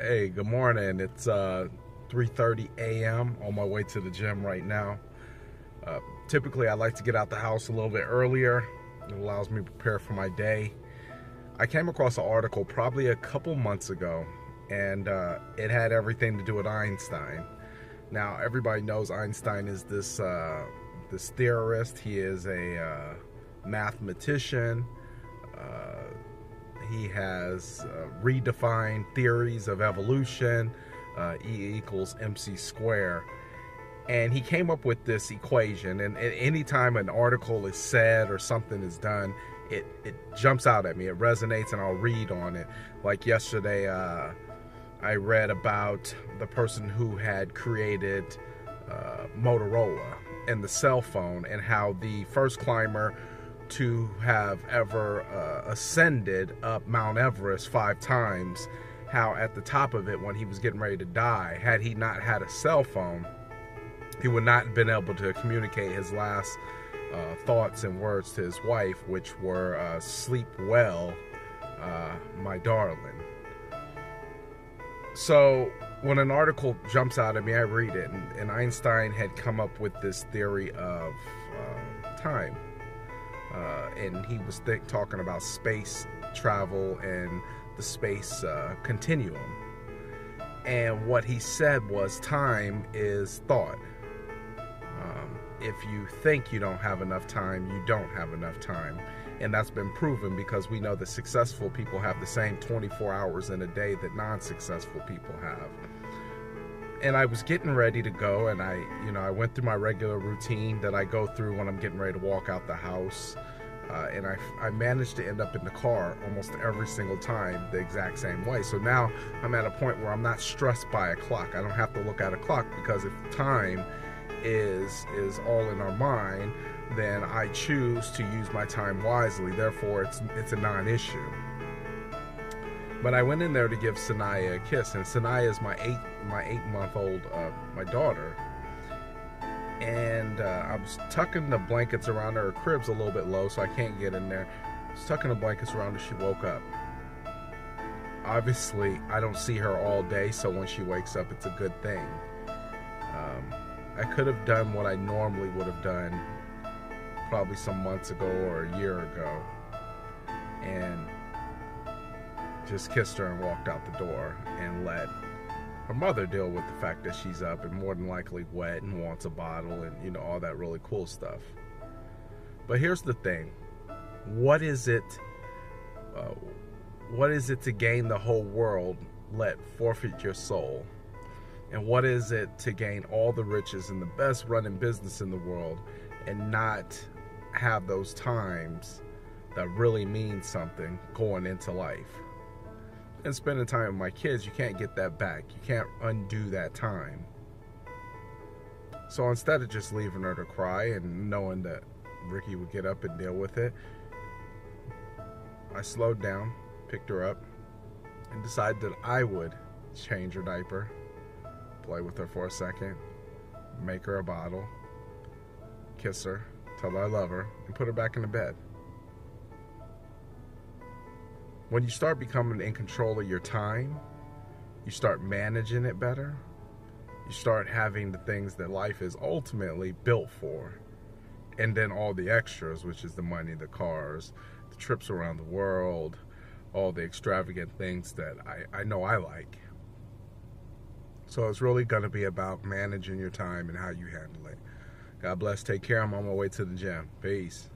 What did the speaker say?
Hey, good morning. It's 3:30 a.m. on my way to the gym right now. Uh, Typically, I like to get out the house a little bit earlier. It allows me to prepare for my day. I came across an article probably a couple months ago, and it had everything to do with Einstein. Now, everybody knows Einstein is this theorist. He is a mathematician. Uh, he has redefined theories of evolution, E equals mc squared. And he came up with this equation. And anytime an article is said or something is done, it jumps out at me. It resonates, and I'll read on it. Like yesterday, I read about the person who had created Motorola and the cell phone, and how the first climber to have ever ascended up Mount Everest 5 times, how at the top of it, when he was getting ready to die, had he not had a cell phone, he would not have been able to communicate his last thoughts and words to his wife, which were sleep well, my darling. So when an article jumps out at me, I read it, and Einstein had come up with this theory of time. And he was talking about space travel and the space continuum. And what he said was, time is thought. If you think you don't have enough time, you don't have enough time. And that's been proven, because we know that successful people have the same 24 hours in a day that non-successful people have. And I was getting ready to go, and I went through my regular routine that I go through when I'm getting ready to walk out the house. And I managed to end up in the car almost every single time the exact same way. So now I'm at a point where I'm not stressed by a clock. I don't have to look at a clock, because if time is all in our mind, then I choose to use my time wisely. Therefore, it's a non-issue. But I went in there to give Sanaya a kiss, and Sanaya is my 8-month-old my daughter. And I was tucking the blankets around her. Her crib's a little bit low, so I can't get in there. I was tucking the blankets around her. She woke up. Obviously, I don't see her all day, so when she wakes up, it's a good thing. I could have done what I normally would have done probably some months ago or a year ago, and just kissed her and walked out the door, and let her mother deal with the fact that she's up and more than likely wet and wants a bottle, and all that really cool stuff. But here's the thing: what is it to gain the whole world, let forfeit your soul? And what is it to gain all the riches and the best running business in the world, and not have those times that really mean something going into life? And spending time with my kids, you can't get that back. You can't undo that time. So instead of just leaving her to cry and knowing that Ricky would get up and deal with it, I slowed down, picked her up, and decided that I would change her diaper, play with her for a second, make her a bottle, kiss her, tell her I love her, and put her back in the bed. When you start becoming in control of your time, you start managing it better. You start having the things that life is ultimately built for. And then all the extras, which is the money, the cars, the trips around the world, all the extravagant things that I know I like. So it's really going to be about managing your time and how you handle it. God bless. Take care. I'm on my way to the gym. Peace.